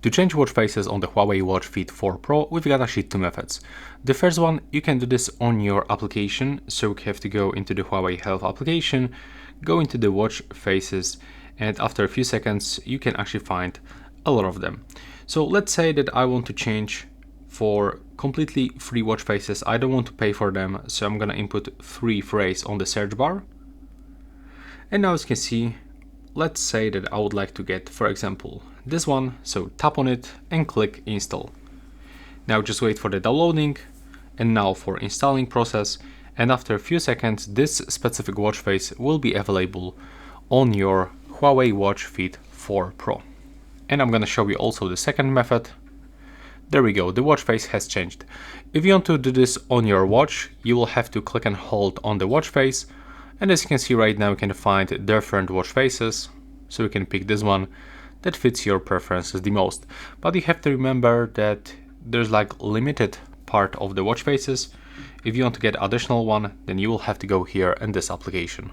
To change watch faces on the HUAWEI Watch Fit 4 Pro, we've got actually two methods. The first one, you can do this on your application, so you have to go into the HUAWEI Health application, go into the watch faces, and after a few seconds, you can actually find a lot of them. So let's say that I want to change for completely free watch faces. I don't want to pay for them, so I'm gonna input free phrase on the search bar. And now as you can see, let's say that I would like to get, for example, this one, so tap on it and click install. Now just wait for the downloading and now for installing process, and after a few seconds this specific watch face will be available on your HUAWEI Watch Fit 4 Pro. And I'm gonna show you also the second method. There we go, the watch face has changed. If you want to do this on your watch, you will have to click and hold on the watch face, and as you can see right now you can find different watch faces, so you can pick this one that fits your preferences the most. But you have to remember that there's like limited part of the watch faces. If you want to get additional one, then you will have to go here in this application.